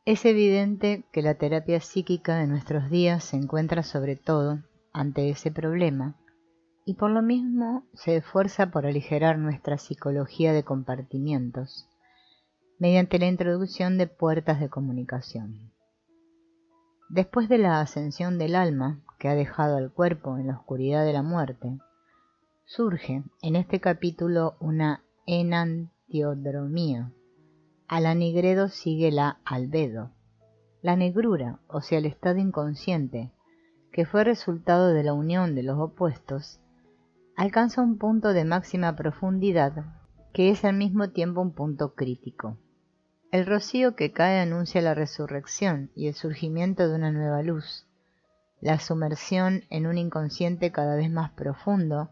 Es evidente que la terapia psíquica de nuestros días se encuentra sobre todo ante ese problema y por lo mismo se esfuerza por aligerar nuestra psicología de compartimientos mediante la introducción de puertas de comunicación. Después de la ascensión del alma, que ha dejado al cuerpo en la oscuridad de la muerte, surge en este capítulo una enantiodromía. A la nigredo sigue la albedo. La negrura, o sea el estado inconsciente, que fue resultado de la unión de los opuestos, alcanza un punto de máxima profundidad que es al mismo tiempo un punto crítico. El rocío que cae anuncia la resurrección y el surgimiento de una nueva luz. La sumersión en un inconsciente cada vez más profundo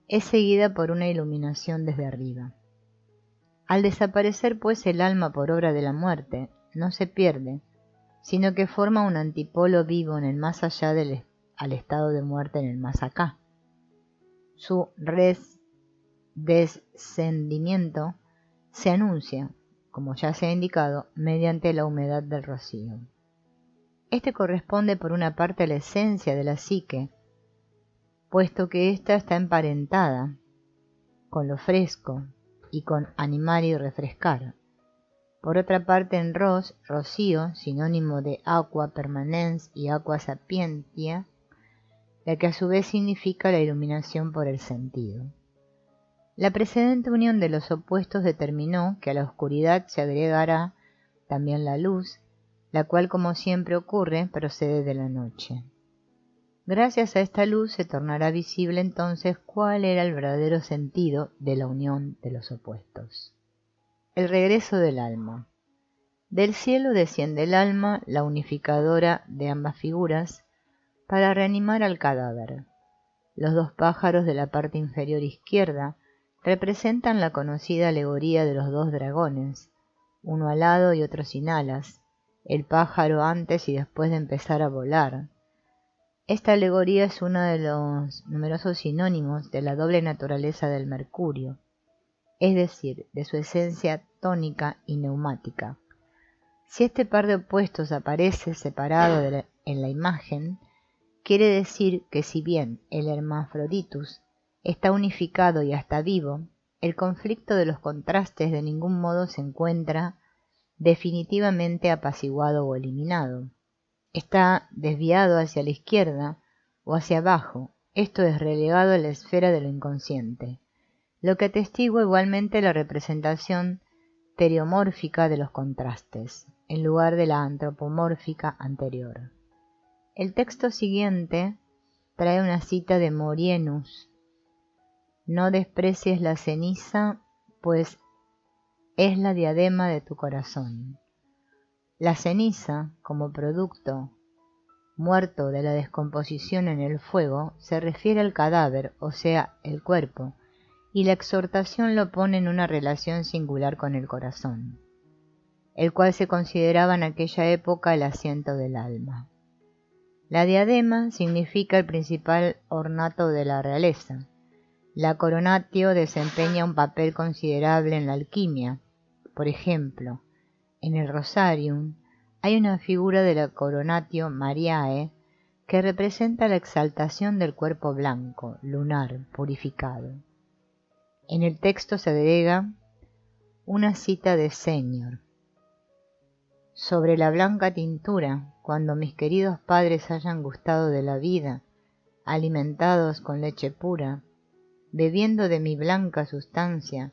es seguida por una iluminación desde arriba. Al desaparecer pues el alma por obra de la muerte, no se pierde, sino que forma un antipolo vivo en el más allá al estado de muerte en el más acá. Su descendimiento se anuncia, como ya se ha indicado, mediante la humedad del rocío. Este corresponde por una parte a la esencia de la psique, puesto que ésta está emparentada con lo fresco y con animar y refrescar. Por otra parte, en rocío, sinónimo de aqua permanens y aqua sapientia, la que a su vez significa la iluminación por el sentido. La precedente unión de los opuestos determinó que a la oscuridad se agregara también la luz, la cual, como siempre ocurre, procede de la noche. Gracias a esta luz se tornará visible entonces cuál era el verdadero sentido de la unión de los opuestos. El regreso del alma. Del cielo desciende el alma, la unificadora de ambas figuras, para reanimar al cadáver. Los dos pájaros de la parte inferior izquierda representan la conocida alegoría de los dos dragones, uno alado y otro sin alas, el pájaro antes y después de empezar a volar. Esta alegoría es uno de los numerosos sinónimos de la doble naturaleza del mercurio, es decir, de su esencia tónica y neumática. Si este par de opuestos aparece separado en la imagen, quiere decir que si bien el hermafroditus está unificado y hasta vivo, el conflicto de los contrastes de ningún modo se encuentra definitivamente apaciguado o eliminado. Está desviado hacia la izquierda o hacia abajo, esto es relegado a la esfera de lo inconsciente, lo que atestigua igualmente la representación stereomórfica de los contrastes, en lugar de la antropomórfica anterior. El texto siguiente trae una cita de Morienus: no desprecies la ceniza, pues es la diadema de tu corazón. La ceniza, como producto muerto de la descomposición en el fuego, se refiere al cadáver, o sea, el cuerpo, y la exhortación lo pone en una relación singular con el corazón, el cual se consideraba en aquella época el asiento del alma. La diadema significa el principal ornato de la realeza. La coronatio desempeña un papel considerable en la alquimia. Por ejemplo, en el Rosarium hay una figura de la coronatio Mariae que representa la exaltación del cuerpo blanco, lunar, purificado. En el texto se agrega una cita de Señor: sobre la blanca tintura, cuando mis queridos padres hayan gustado de la vida, alimentados con leche pura, bebiendo de mi blanca sustancia,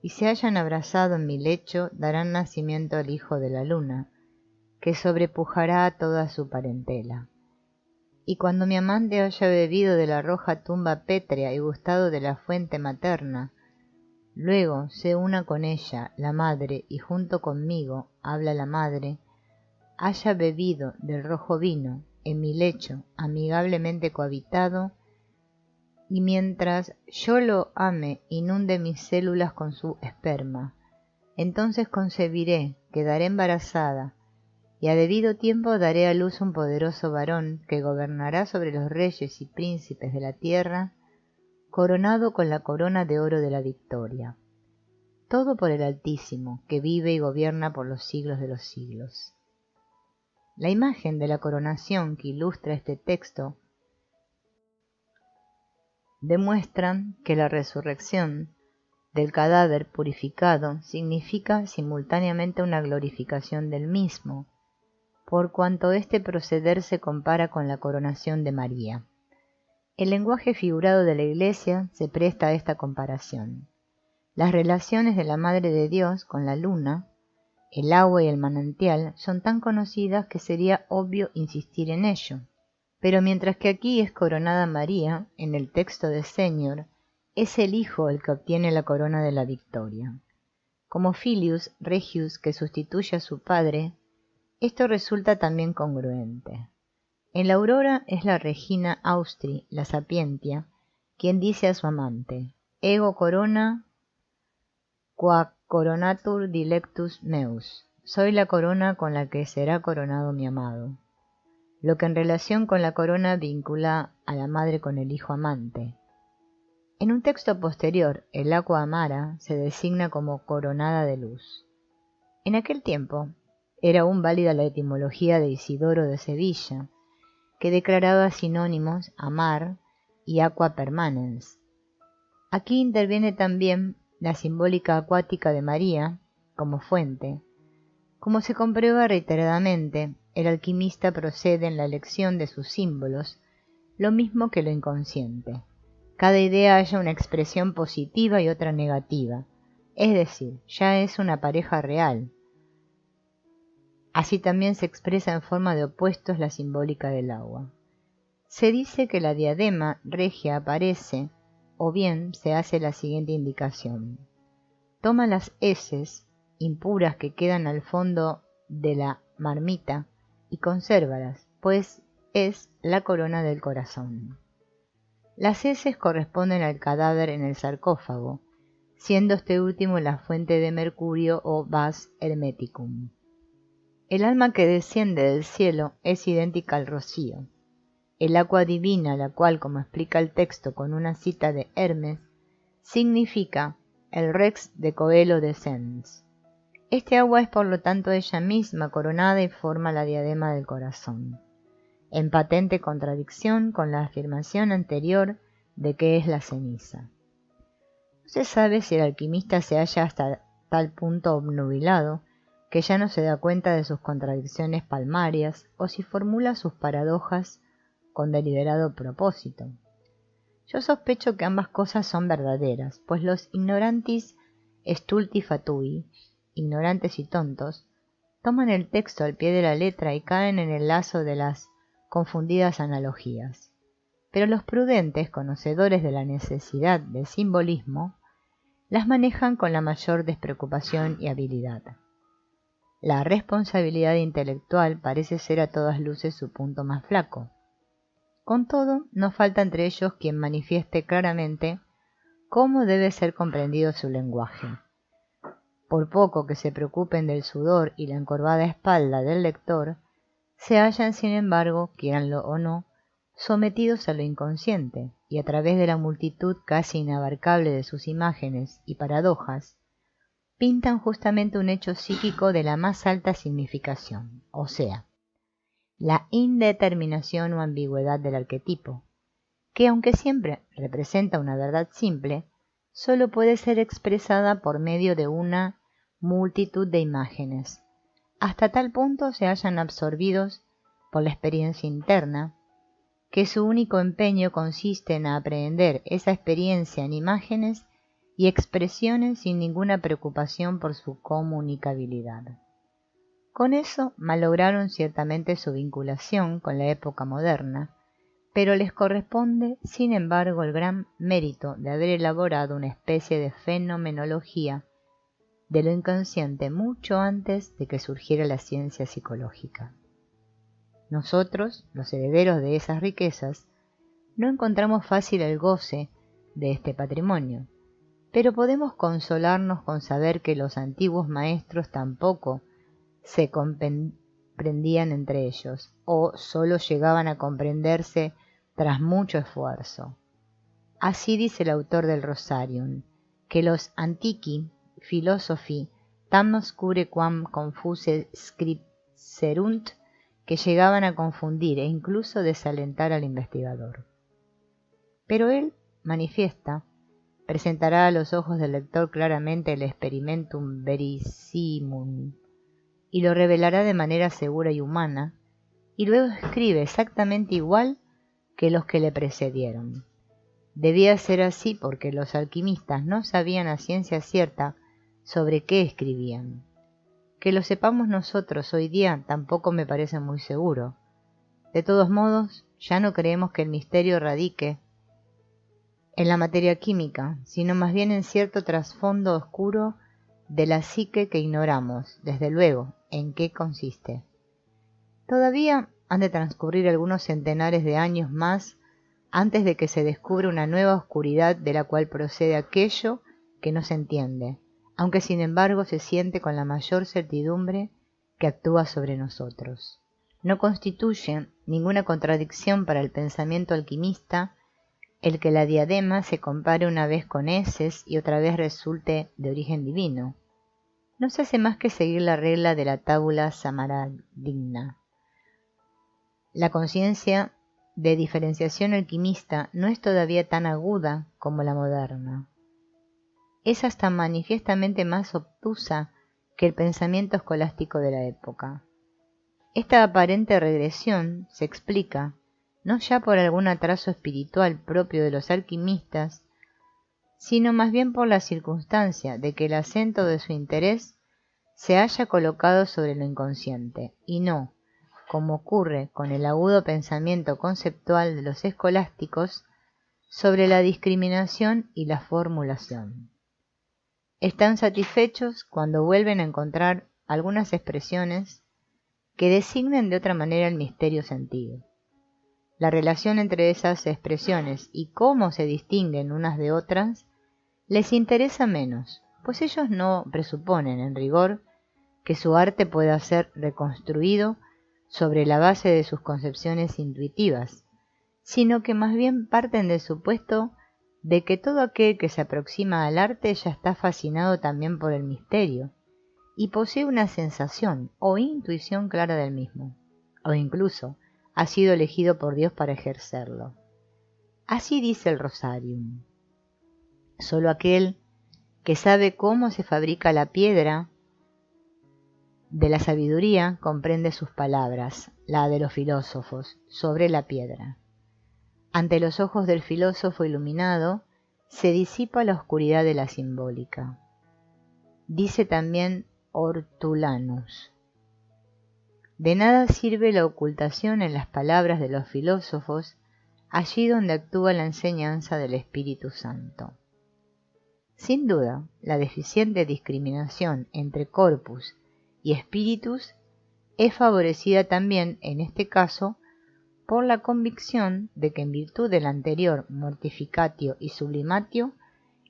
y se hayan abrazado en mi lecho, darán nacimiento al hijo de la luna, que sobrepujará a toda su parentela. Y cuando mi amante haya bebido de la roja tumba pétrea y gustado de la fuente materna, luego se una con ella la madre y junto conmigo, habla la madre, haya bebido del rojo vino en mi lecho amigablemente cohabitado, y mientras yo lo ame inunde mis células con su esperma, entonces concebiré, quedaré embarazada, y a debido tiempo daré a luz un poderoso varón que gobernará sobre los reyes y príncipes de la tierra, coronado con la corona de oro de la victoria. Todo por el Altísimo, que vive y gobierna por los siglos de los siglos. La imagen de la coronación que ilustra este texto demuestran que la resurrección del cadáver purificado significa simultáneamente una glorificación del mismo, por cuanto este proceder se compara con la coronación de María. El lenguaje figurado de la Iglesia se presta a esta comparación. Las relaciones de la Madre de Dios con la luna, el agua y el manantial son tan conocidas que sería obvio insistir en ello. Pero mientras que aquí es coronada María, en el texto de Señor, es el Hijo el que obtiene la corona de la victoria. Como Filius Regius que sustituye a su padre, esto resulta también congruente. En la aurora es la Regina Austri, la Sapientia, quien dice a su amante, «Ego corona qua coronatur dilectus meus», soy la corona con la que será coronado mi amado. Lo que en relación con la corona vincula a la madre con el hijo amante. En un texto posterior, el aqua amara se designa como coronada de luz. En aquel tiempo era aún válida la etimología de Isidoro de Sevilla, que declaraba sinónimos amar y aqua permanens. Aquí interviene también la simbólica acuática de María como fuente. Como se comprueba reiteradamente, el alquimista procede en la elección de sus símbolos, lo mismo que lo inconsciente. Cada idea halla una expresión positiva y otra negativa, es decir, ya es una pareja real. Así también se expresa en forma de opuestos la simbólica del agua. Se dice que la diadema regia aparece, o bien se hace la siguiente indicación. Toma las heces impuras que quedan al fondo de la marmita y consérvalas, pues es la corona del corazón. Las heces corresponden al cadáver en el sarcófago, siendo este último la fuente de mercurio o vas hermeticum. El alma que desciende del cielo es idéntica al rocío. El agua divina, la cual, como explica el texto con una cita de Hermes, significa el rex de coelo descens. Este agua es por lo tanto ella misma coronada y forma la diadema del corazón, en patente contradicción con la afirmación anterior de que es la ceniza. No se sabe si el alquimista se halla hasta tal punto obnubilado que ya no se da cuenta de sus contradicciones palmarias o si formula sus paradojas con deliberado propósito. Yo sospecho que ambas cosas son verdaderas, pues los ignorantis stulti fatui, ignorantes y tontos, toman el texto al pie de la letra y caen en el lazo de las confundidas analogías. Pero los prudentes, conocedores de la necesidad del simbolismo, las manejan con la mayor despreocupación y habilidad. La responsabilidad intelectual parece ser a todas luces su punto más flaco. Con todo, no falta entre ellos quien manifieste claramente cómo debe ser comprendido su lenguaje. Por poco que se preocupen del sudor y la encorvada espalda del lector, se hallan, sin embargo, quieranlo o no, sometidos a lo inconsciente, y a través de la multitud casi inabarcable de sus imágenes y paradojas, pintan justamente un hecho psíquico de la más alta significación, o sea, la indeterminación o ambigüedad del arquetipo, que aunque siempre representa una verdad simple, sólo puede ser expresada por medio de una multitud de imágenes. Hasta tal punto se hallan absorbidos por la experiencia interna, que su único empeño consiste en aprehender esa experiencia en imágenes y expresiones sin ninguna preocupación por su comunicabilidad. Con eso malograron ciertamente su vinculación con la época moderna, pero les corresponde, sin embargo, el gran mérito de haber elaborado una especie de fenomenología de lo inconsciente mucho antes de que surgiera la ciencia psicológica. Nosotros, los herederos de esas riquezas, no encontramos fácil el goce de este patrimonio, pero podemos consolarnos con saber que los antiguos maestros tampoco se comprendían entre ellos, o sólo llegaban a comprenderse tras mucho esfuerzo. Así dice el autor del Rosarium, que los antiqui philosophi tam oscure quam confuse scripserunt, que llegaban a confundir e incluso desalentar al investigador. Pero él manifiesta, presentará a los ojos del lector claramente el experimentum verissimum y lo revelará de manera segura y humana, y luego escribe exactamente igual que los que le precedieron. Debía ser así porque los alquimistas no sabían a ciencia cierta sobre qué escribían. Que lo sepamos nosotros hoy día tampoco me parece muy seguro. De todos modos, ya no creemos que el misterio radique en la materia química, sino más bien en cierto trasfondo oscuro de la psique que ignoramos, desde luego, en qué consiste. Todavía han de transcurrir algunos centenares de años más antes de que se descubra una nueva oscuridad de la cual procede aquello que no se entiende, aunque sin embargo se siente con la mayor certidumbre que actúa sobre nosotros. No constituye ninguna contradicción para el pensamiento alquimista el que la diadema se compare una vez con heces y otra vez resulte de origen divino. No se hace más que seguir la regla de la tabula samarandigna. La conciencia de diferenciación alquimista no es todavía tan aguda como la moderna. Es hasta manifiestamente más obtusa que el pensamiento escolástico de la época. Esta aparente regresión se explica no ya por algún atraso espiritual propio de los alquimistas, sino más bien por la circunstancia de que el acento de su interés se haya colocado sobre lo inconsciente, y no, como ocurre con el agudo pensamiento conceptual de los escolásticos, sobre la discriminación y la formulación. Están satisfechos cuando vuelven a encontrar algunas expresiones que designen de otra manera el misterio sentido. La relación entre esas expresiones y cómo se distinguen unas de otras les interesa menos, pues ellos no presuponen, en rigor, que su arte pueda ser reconstruido sobre la base de sus concepciones intuitivas, sino que más bien parten del supuesto de que todo aquel que se aproxima al arte ya está fascinado también por el misterio y posee una sensación o intuición clara del mismo, o incluso ha sido elegido por Dios para ejercerlo. Así dice el Rosarium. Solo aquel que sabe cómo se fabrica la piedra de la sabiduría comprende sus palabras, la de los filósofos, sobre la piedra. Ante los ojos del filósofo iluminado se disipa la oscuridad de la simbólica. Dice también Hortulanus. De nada sirve la ocultación en las palabras de los filósofos allí donde actúa la enseñanza del Espíritu Santo. Sin duda, la deficiente discriminación entre corpus y spiritus es favorecida también, en este caso, por la convicción de que en virtud del anterior mortificatio y sublimatio,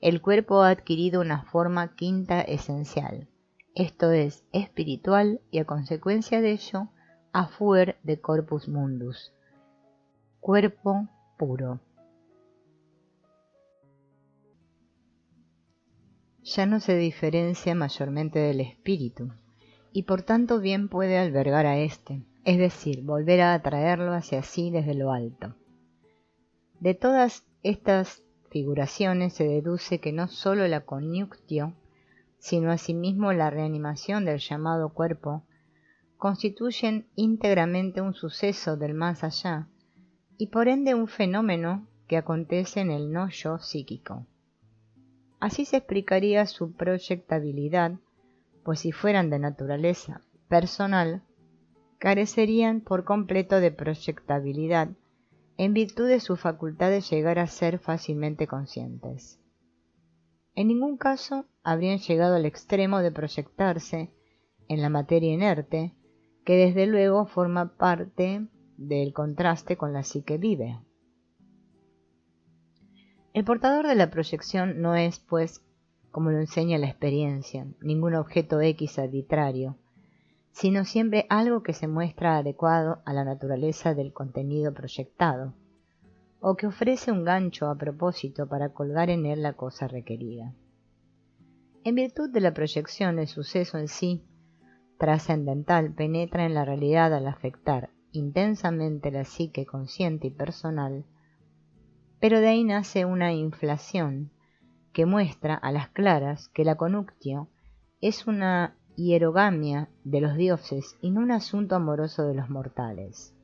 el cuerpo ha adquirido una forma quinta esencial, esto es, espiritual, y a consecuencia de ello, a fuer de corpus mundus, cuerpo puro. Ya no se diferencia mayormente del espíritu, y por tanto bien puede albergar a éste, es decir, volver a atraerlo hacia sí desde lo alto. De todas estas figuraciones se deduce que no sólo la coniunctio, sino asimismo la reanimación del llamado cuerpo, constituyen íntegramente un suceso del más allá, y por ende un fenómeno que acontece en el no-yo psíquico. Así se explicaría su proyectabilidad, pues si fueran de naturaleza personal, carecerían por completo de proyectabilidad en virtud de su facultad de llegar a ser fácilmente conscientes. En ningún caso habrían llegado al extremo de proyectarse en la materia inerte, que desde luego forma parte del contraste con la psique vive. El portador de la proyección no es, pues, como lo enseña la experiencia, ningún objeto X arbitrario, sino siempre algo que se muestra adecuado a la naturaleza del contenido proyectado, o que ofrece un gancho a propósito para colgar en él la cosa requerida. En virtud de la proyección, el suceso en sí trascendental penetra en la realidad al afectar intensamente la psique consciente y personal, pero de ahí nace una inflación que muestra a las claras que la connuctio es una hierogamia de los dioses y no un asunto amoroso de los mortales.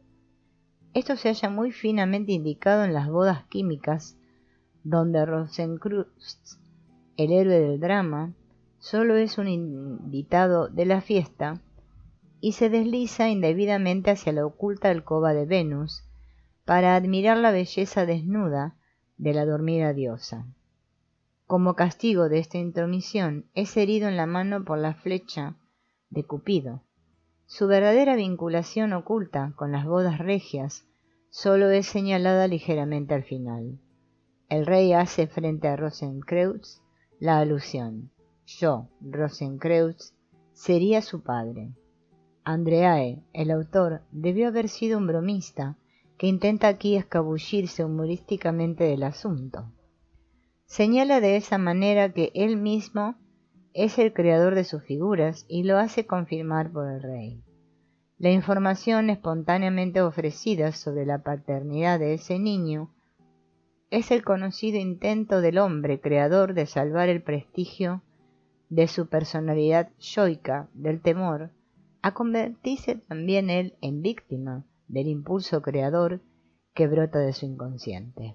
Esto se halla muy finamente indicado en las bodas químicas, donde Rosencrantz, el héroe del drama, solo es un invitado de la fiesta y se desliza indebidamente hacia la oculta alcoba de Venus para admirar la belleza desnuda de la dormida diosa. Como castigo de esta intromisión, es herido en la mano por la flecha de Cupido. Su verdadera vinculación oculta con las bodas regias solo es señalada ligeramente al final. El rey hace frente a Rosencreutz la alusión: yo, Rosencreutz, sería su padre. Andreae, el autor, debió haber sido un bromista que intenta aquí escabullirse humorísticamente del asunto. Señala de esa manera que él mismo es el creador de sus figuras y lo hace confirmar por el rey. La información espontáneamente ofrecida sobre la paternidad de ese niño es el conocido intento del hombre creador de salvar el prestigio de su personalidad yoica del temor a convertirse también él en víctima del impulso creador que brota de su inconsciente.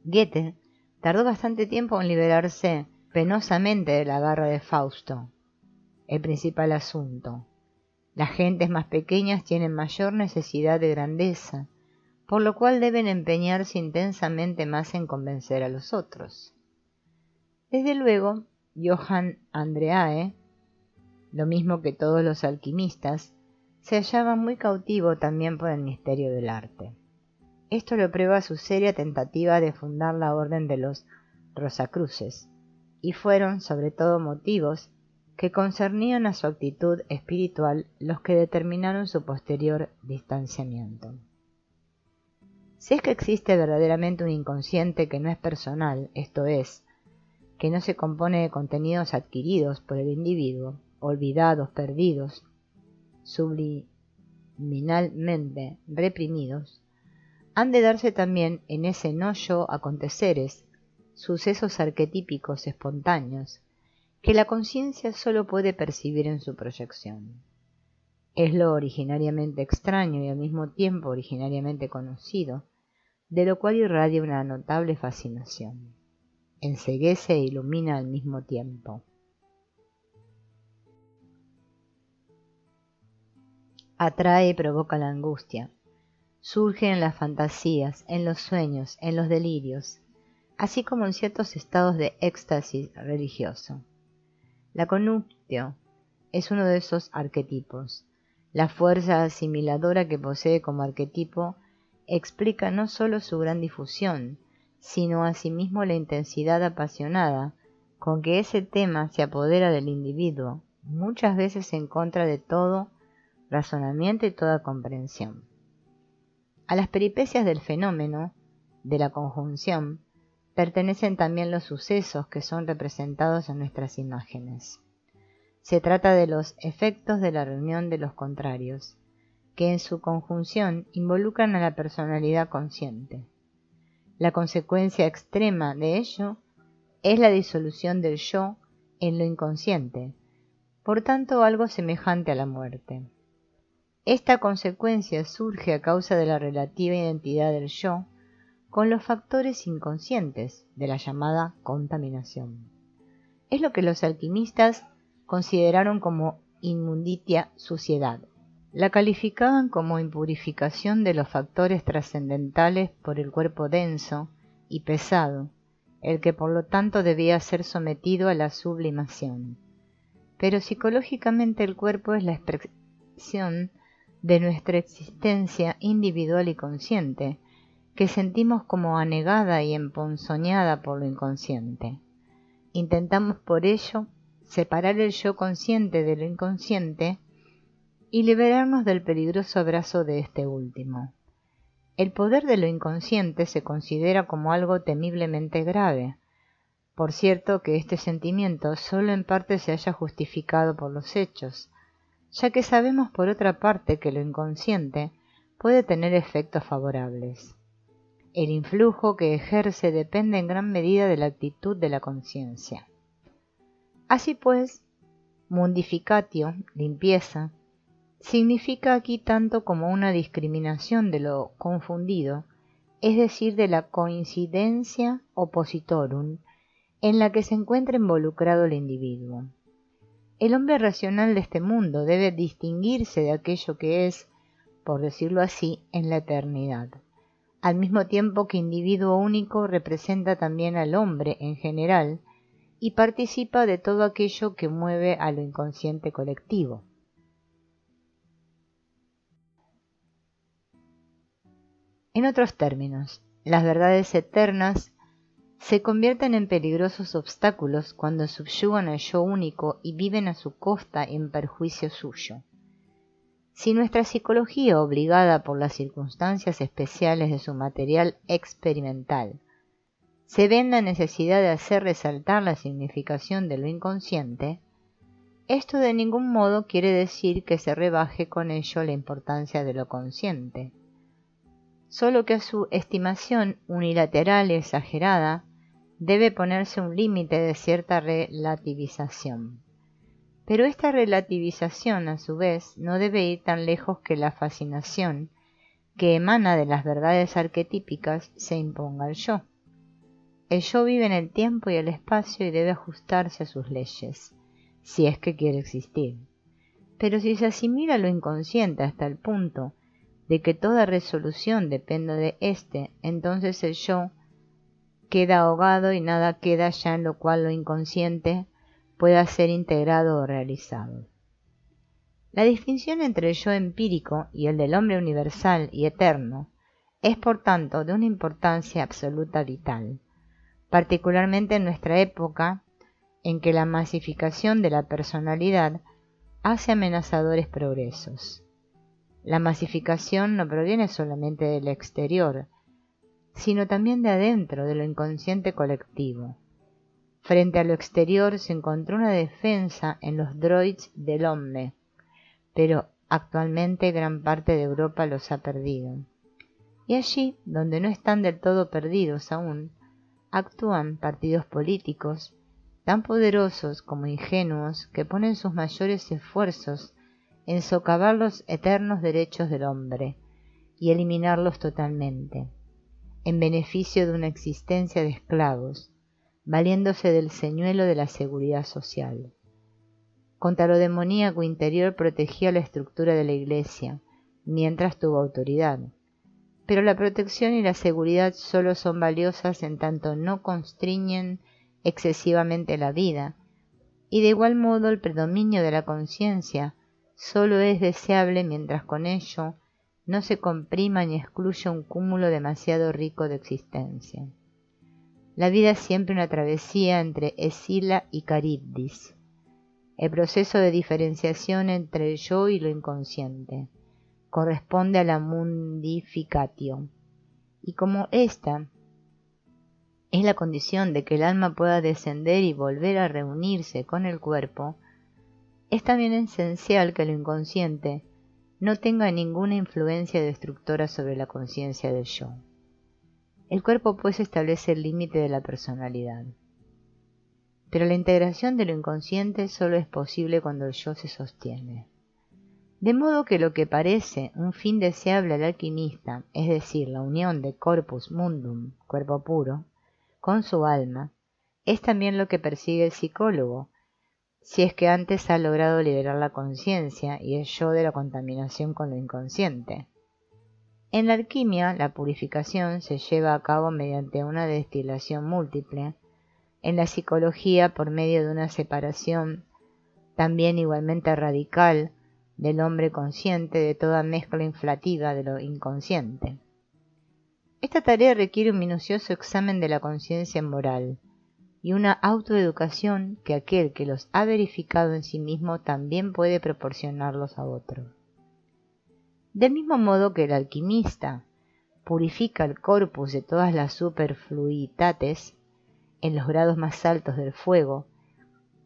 Goethe tardó bastante tiempo en liberarse penosamente de la garra de Fausto. El principal asunto: las gentes más pequeñas tienen mayor necesidad de grandeza, por lo cual deben empeñarse intensamente más en convencer a los otros. Desde luego, Johann Andreae, lo mismo que todos los alquimistas, se hallaba muy cautivo también por el misterio del arte. Esto lo prueba su seria tentativa de fundar la orden de los Rosacruces, y fueron sobre todo motivos que concernían a su actitud espiritual los que determinaron su posterior distanciamiento. Si es que existe verdaderamente un inconsciente que no es personal, esto es, que no se compone de contenidos adquiridos por el individuo, olvidados, perdidos, subliminalmente reprimidos, han de darse también en ese no-yo aconteceres, sucesos arquetípicos espontáneos, que la conciencia sólo puede percibir en su proyección. Es lo originariamente extraño y al mismo tiempo originariamente conocido, de lo cual irradia una notable fascinación. Enceguece e ilumina al mismo tiempo. Atrae y provoca la angustia. Surge en las fantasías, en los sueños, en los delirios, así como en ciertos estados de éxtasis religioso. La connuctio es uno de esos arquetipos. La fuerza asimiladora que posee como arquetipo explica no sólo su gran difusión, sino asimismo la intensidad apasionada con que ese tema se apodera del individuo, muchas veces en contra de todo razonamiento y toda comprensión. A las peripecias del fenómeno, de la conjunción, pertenecen también los sucesos que son representados en nuestras imágenes. Se trata de los efectos de la reunión de los contrarios, que en su conjunción involucran a la personalidad consciente. La consecuencia extrema de ello es la disolución del yo en lo inconsciente, por tanto algo semejante a la muerte. Esta consecuencia surge a causa de la relativa identidad del yo con los factores inconscientes de la llamada contaminación. Es lo que los alquimistas consideraron como inmunditia, suciedad. La calificaban como impurificación de los factores trascendentales por el cuerpo denso y pesado, el que por lo tanto debía ser sometido a la sublimación. Pero psicológicamente el cuerpo es la expresión de nuestra existencia individual y consciente, que sentimos como anegada y emponzoñada por lo inconsciente. Intentamos por ello separar el yo consciente de lo inconsciente y liberarnos del peligroso abrazo de este último. El poder de lo inconsciente se considera como algo temiblemente grave. Por cierto que este sentimiento solo en parte se haya justificado por los hechos, ya que sabemos por otra parte que lo inconsciente puede tener efectos favorables. El influjo que ejerce depende en gran medida de la actitud de la conciencia. Así pues, mundificatio, limpieza, significa aquí tanto como una discriminación de lo confundido, es decir, de la coincidencia oppositorum en la que se encuentra involucrado el individuo. El hombre racional de este mundo debe distinguirse de aquello que es, por decirlo así, en la eternidad. Al mismo tiempo que individuo único representa también al hombre en general y participa de todo aquello que mueve a lo inconsciente colectivo. En otros términos, las verdades eternas se convierten en peligrosos obstáculos cuando subyugan al yo único y viven a su costa en perjuicio suyo. Si nuestra psicología, obligada por las circunstancias especiales de su material experimental, se ve en la necesidad de hacer resaltar la significación de lo inconsciente, esto de ningún modo quiere decir que se rebaje con ello la importancia de lo consciente, solo que a su estimación unilateral y exagerada debe ponerse un límite de cierta relativización. Pero esta relativización, a su vez, no debe ir tan lejos que la fascinación que emana de las verdades arquetípicas se imponga al yo. El yo vive en el tiempo y el espacio y debe ajustarse a sus leyes, si es que quiere existir. Pero si se asimila lo inconsciente hasta el punto de que toda resolución dependa de éste, entonces el yo queda ahogado y nada queda ya en lo cual lo inconsciente pueda ser integrado o realizado. La distinción entre el yo empírico y el del hombre universal y eterno es, por tanto, de una importancia absoluta vital, particularmente en nuestra época en que la masificación de la personalidad hace amenazadores progresos. La masificación no proviene solamente del exterior, sino también de adentro, de lo inconsciente colectivo. Frente a lo exterior se encontró una defensa en los droids del hombre, pero actualmente gran parte de Europa los ha perdido. Y allí, donde no están del todo perdidos aún, actúan partidos políticos tan poderosos como ingenuos que ponen sus mayores esfuerzos en socavar los eternos derechos del hombre y eliminarlos totalmente, en beneficio de una existencia de esclavos, valiéndose del señuelo de la seguridad social. Contra lo demoníaco interior protegía la estructura de la Iglesia, mientras tuvo autoridad. Pero la protección y la seguridad solo son valiosas en tanto no constriñen excesivamente la vida, y de igual modo el predominio de la conciencia solo es deseable mientras con ello no se comprima ni excluya un cúmulo demasiado rico de existencia. La vida es siempre una travesía entre Escila y Caribdis, el proceso de diferenciación entre el yo y lo inconsciente corresponde a la mundificatio, y como ésta es la condición de que el alma pueda descender y volver a reunirse con el cuerpo, es también esencial que lo inconsciente no tenga ninguna influencia destructora sobre la conciencia del yo. El cuerpo pues establece el límite de la personalidad. Pero la integración de lo inconsciente solo es posible cuando el yo se sostiene. De modo que lo que parece un fin deseable al alquimista, es decir, la unión de corpus mundum, cuerpo puro, con su alma, es también lo que persigue el psicólogo, si es que antes ha logrado liberar la conciencia y el yo de la contaminación con lo inconsciente. En la alquimia, la purificación se lleva a cabo mediante una destilación múltiple, en la psicología por medio de una separación también igualmente radical del hombre consciente de toda mezcla inflativa de lo inconsciente. Esta tarea requiere un minucioso examen de la conciencia moral y una autoeducación que aquel que los ha verificado en sí mismo también puede proporcionarlos a otro. Del mismo modo que el alquimista purifica el corpus de todas las superfluidades en los grados más altos del fuego,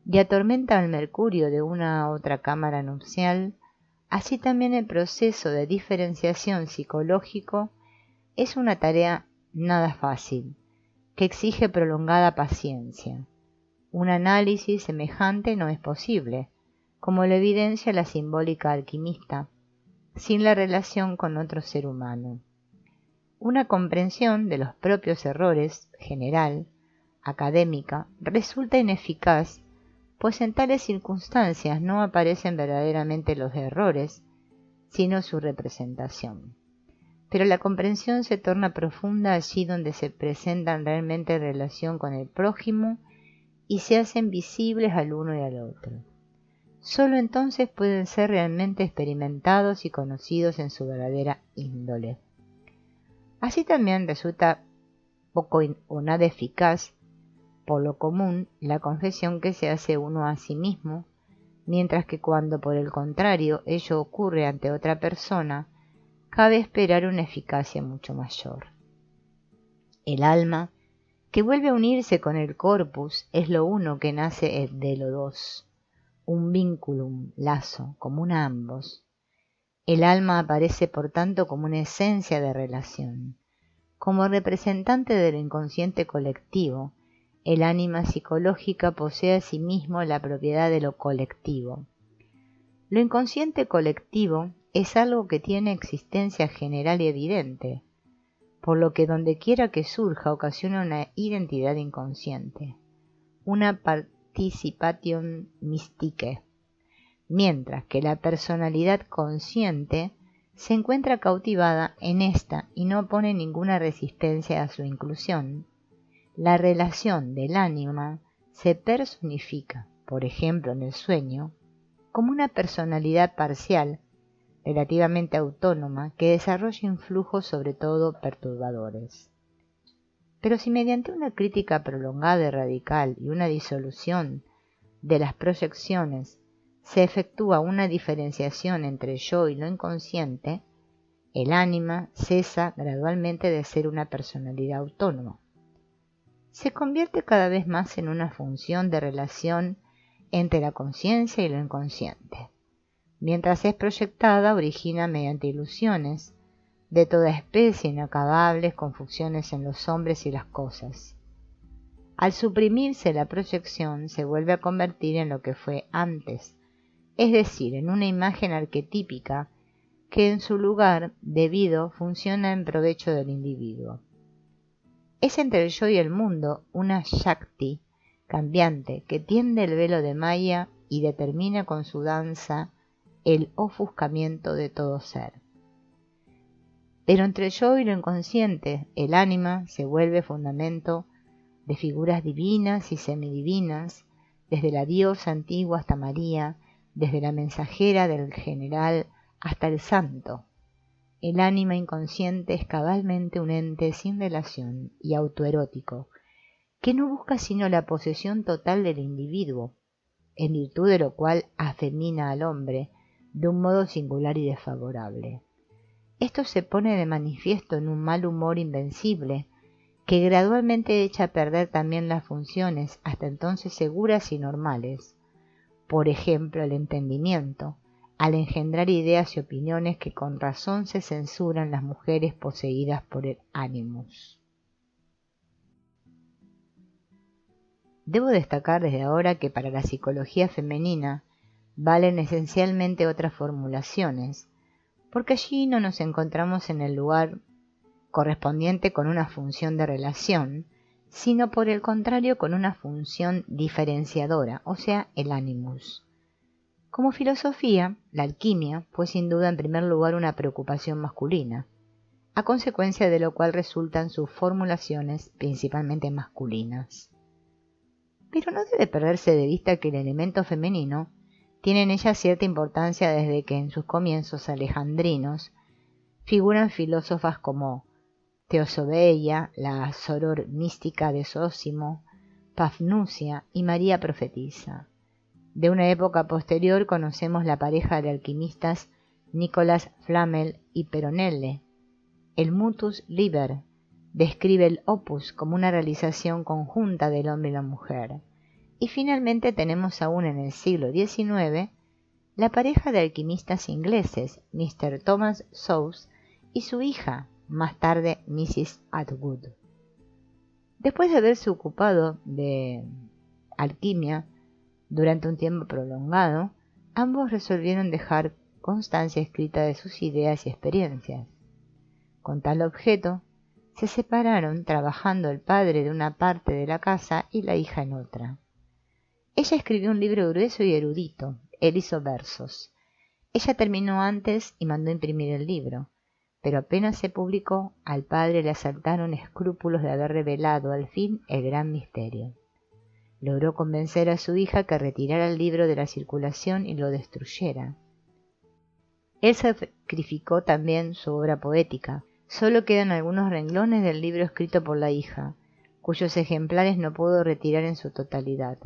y atormenta al mercurio de una a otra cámara nupcial, así también el proceso de diferenciación psicológico es una tarea nada fácil, que exige prolongada paciencia. Un análisis semejante no es posible, como lo evidencia la simbólica alquimista, sin la relación con otro ser humano. Una comprensión de los propios errores, general, académica, resulta ineficaz, pues en tales circunstancias no aparecen verdaderamente los errores, sino su representación. Pero la comprensión se torna profunda allí donde se presentan realmente en relación con el prójimo y se hacen visibles al uno y al otro. Solo entonces pueden ser realmente experimentados y conocidos en su verdadera índole. Así también resulta poco o nada eficaz, por lo común, la confesión que se hace uno a sí mismo, mientras que cuando por el contrario ello ocurre ante otra persona, cabe esperar una eficacia mucho mayor. El alma, que vuelve a unirse con el corpus, es lo uno que nace de lo dos, un vinculum, lazo, común a ambos. El alma aparece por tanto como una esencia de relación. Como representante del inconsciente colectivo, el ánima psicológica posee asimismo la propiedad de lo colectivo. Lo inconsciente colectivo es algo que tiene existencia general y evidente, por lo que dondequiera que surja ocasiona una identidad inconsciente, una participation mystique, mientras que la personalidad consciente se encuentra cautivada en esta y no opone ninguna resistencia a su inclusión. La relación del ánima se personifica, por ejemplo en el sueño, como una personalidad parcial, relativamente autónoma, que desarrolla influjos sobre todo perturbadores. Pero si mediante una crítica prolongada y radical y una disolución de las proyecciones se efectúa una diferenciación entre yo y lo inconsciente, el ánima cesa gradualmente de ser una personalidad autónoma. Se convierte cada vez más en una función de relación entre la conciencia y lo inconsciente. Mientras es proyectada, origina mediante ilusiones de toda especie inacabables confusiones en los hombres y las cosas. Al suprimirse la proyección, se vuelve a convertir en lo que fue antes, es decir, en una imagen arquetípica que en su lugar debido funciona en provecho del individuo. Es entre el yo y el mundo una Shakti cambiante que tiende el velo de Maya y determina con su danza el ofuscamiento de todo ser. Pero entre el yo y lo inconsciente, el ánima se vuelve fundamento de figuras divinas y semidivinas, desde la diosa antigua hasta María, desde la mensajera del general hasta el santo. El ánima inconsciente es cabalmente un ente sin relación y autoerótico, que no busca sino la posesión total del individuo, en virtud de lo cual afemina al hombre de un modo singular y desfavorable. Esto se pone de manifiesto en un mal humor invencible, que gradualmente echa a perder también las funciones hasta entonces seguras y normales, por ejemplo el entendimiento, al engendrar ideas y opiniones que con razón se censuran las mujeres poseídas por el animus. Debo destacar desde ahora que para la psicología femenina valen esencialmente otras formulaciones, porque allí no nos encontramos en el lugar correspondiente con una función de relación, sino por el contrario con una función diferenciadora, o sea, el animus. Como filosofía, la alquimia fue sin duda en primer lugar una preocupación masculina, a consecuencia de lo cual resultan sus formulaciones principalmente masculinas. Pero no debe perderse de vista que el elemento femenino tiene en ella cierta importancia desde que en sus comienzos alejandrinos figuran filósofas como Teosobeia, la soror mística de Zósimo, Pafnucia y María Profetisa. De una época posterior conocemos la pareja de alquimistas Nicolas Flamel y Peronelle. El Mutus Liber describe el opus como una realización conjunta del hombre y la mujer, Y finalmente tenemos aún en el siglo XIX la pareja de alquimistas ingleses, Mr. Thomas Sowell y su hija, más tarde Mrs. Atwood. Después de haberse ocupado de alquimia durante un tiempo prolongado, ambos resolvieron dejar constancia escrita de sus ideas y experiencias. Con tal objeto, se separaron trabajando el padre de una parte de la casa y la hija en otra. Ella escribió un libro grueso y erudito, él hizo versos. Ella terminó antes y mandó imprimir el libro, pero apenas se publicó, al padre le asaltaron escrúpulos de haber revelado al fin el gran misterio. Logró convencer a su hija que retirara el libro de la circulación y lo destruyera. Él sacrificó también su obra poética. Solo quedan algunos renglones del libro escrito por la hija, cuyos ejemplares no pudo retirar en su totalidad.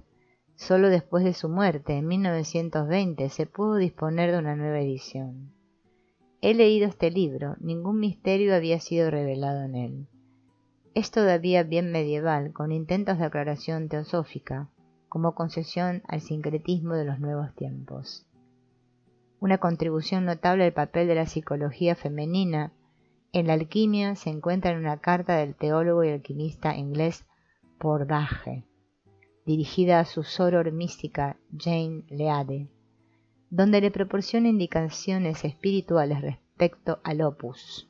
Solo después de su muerte, en 1920, se pudo disponer de una nueva edición. He leído este libro, ningún misterio había sido revelado en él. Es todavía bien medieval, con intentos de aclaración teosófica, como concesión al sincretismo de los nuevos tiempos. Una contribución notable al papel de la psicología femenina en la alquimia se encuentra en una carta del teólogo y alquimista inglés Pordaje, dirigida a su soror mística Jane Leade, donde le proporciona indicaciones espirituales respecto al opus.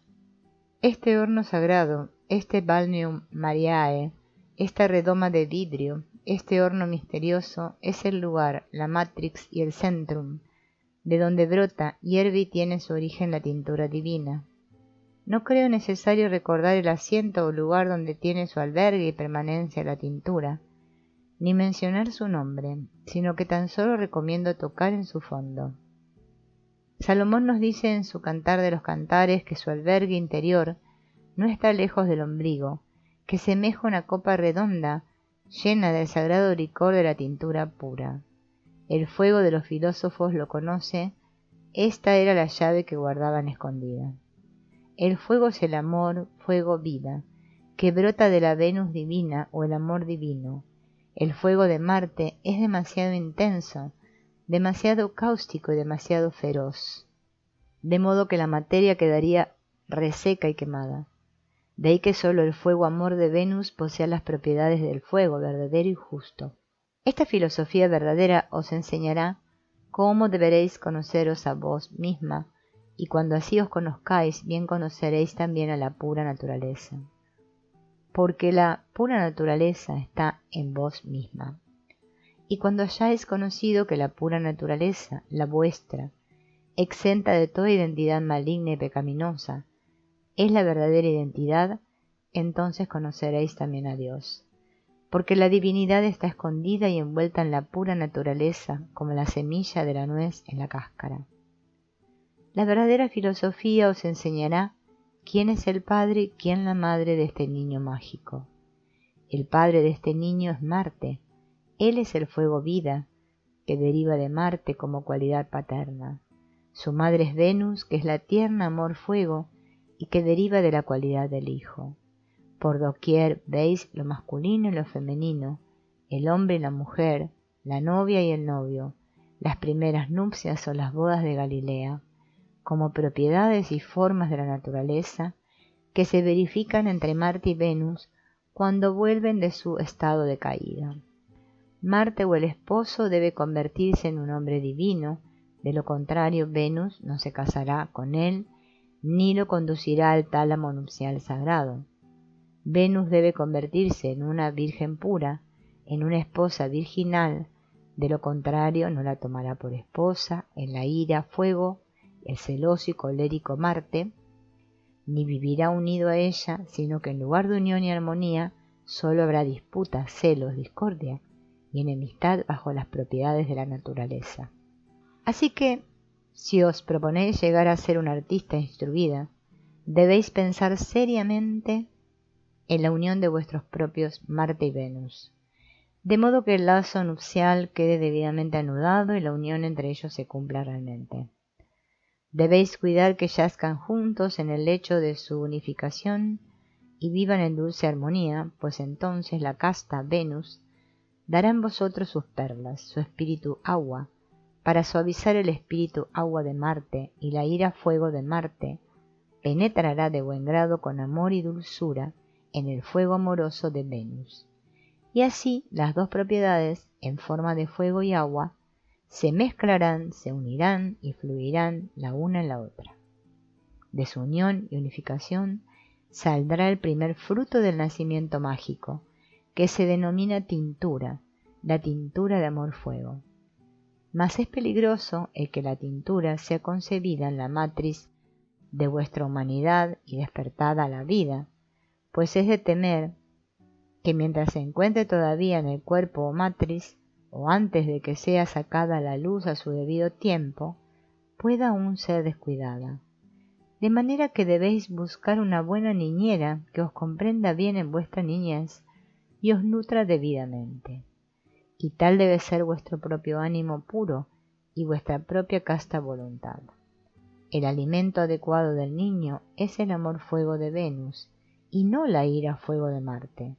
Este horno sagrado, este balneum Mariae, esta redoma de vidrio, este horno misterioso es el lugar, la matrix y el centrum, de donde brota, hierve y tiene su origen la tintura divina. No creo necesario recordar el asiento o lugar donde tiene su albergue y permanencia la tintura, ni mencionar su nombre, sino que tan solo recomiendo tocar en su fondo. Salomón nos dice en su Cantar de los Cantares que su albergue interior no está lejos del ombligo, que semeja una copa redonda llena del sagrado licor de la tintura pura. El fuego de los filósofos lo conoce, esta era la llave que guardaban escondida. El fuego es el amor, fuego vida, que brota de la Venus divina o el amor divino. El fuego de Marte es demasiado intenso, demasiado cáustico y demasiado feroz, de modo que la materia quedaría reseca y quemada. De ahí que sólo el fuego amor de Venus posea las propiedades del fuego verdadero y justo. Esta filosofía verdadera os enseñará cómo deberéis conoceros a vos misma, y cuando así os conozcáis, bien conoceréis también a la pura naturaleza. Porque la pura naturaleza está en vos misma. Y cuando hayáis conocido que la pura naturaleza, la vuestra, exenta de toda identidad maligna y pecaminosa, es la verdadera identidad, entonces conoceréis también a Dios. Porque la divinidad está escondida y envuelta en la pura naturaleza, como la semilla de la nuez en la cáscara. La verdadera filosofía os enseñará quién es el padre y quién la madre de este niño mágico. El padre de este niño es Marte. Él es el fuego vida, que deriva de Marte como cualidad paterna. Su madre es Venus, que es la tierna amor fuego y que deriva de la cualidad del hijo. Por doquier veis lo masculino y lo femenino, el hombre y la mujer, la novia y el novio, las primeras nupcias o las bodas de Galilea, como propiedades y formas de la naturaleza que se verifican entre Marte y Venus cuando vuelven de su estado de caída. Marte o el esposo debe convertirse en un hombre divino, de lo contrario Venus no se casará con él ni lo conducirá al tálamo nupcial sagrado. Venus debe convertirse en una virgen pura, en una esposa virginal, de lo contrario no la tomará por esposa, en la ira, fuego, el celoso y colérico Marte, ni vivirá unido a ella, sino que en lugar de unión y armonía, solo habrá disputas, celos, discordia y enemistad bajo las propiedades de la naturaleza. Así que, si os proponéis llegar a ser una artista instruida, debéis pensar seriamente en la unión de vuestros propios Marte y Venus, de modo que el lazo nupcial quede debidamente anudado y la unión entre ellos se cumpla realmente. Debéis cuidar que yazcan juntos en el lecho de su unificación y vivan en dulce armonía, pues entonces la casta Venus dará en vosotros sus perlas, su espíritu agua, para suavizar el espíritu agua de Marte, y la ira fuego de Marte penetrará de buen grado con amor y dulzura en el fuego amoroso de Venus. Y así las dos propiedades, en forma de fuego y agua, se mezclarán, se unirán y fluirán la una en la otra. De su unión y unificación saldrá el primer fruto del nacimiento mágico, que se denomina tintura, la tintura de amor-fuego. Mas es peligroso el que la tintura sea concebida en la matriz de vuestra humanidad y despertada a la vida, pues es de temer que mientras se encuentre todavía en el cuerpo o matriz, o antes de que sea sacada a la luz a su debido tiempo, pueda aún ser descuidada. De manera que debéis buscar una buena niñera que os comprenda bien en vuestra niñez y os nutra debidamente. Y tal debe ser vuestro propio ánimo puro y vuestra propia casta voluntad. El alimento adecuado del niño es el amor fuego de Venus, y no la ira fuego de Marte,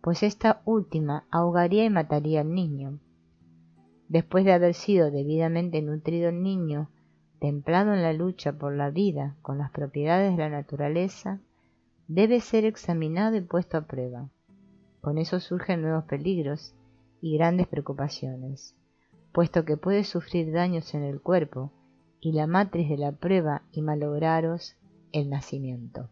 pues esta última ahogaría y mataría al niño. Después de haber sido debidamente nutrido el niño, templado en la lucha por la vida con las propiedades de la naturaleza, debe ser examinado y puesto a prueba. Con eso surgen nuevos peligros y grandes preocupaciones, puesto que puede sufrir daños en el cuerpo y la matriz de la prueba y malograros el nacimiento.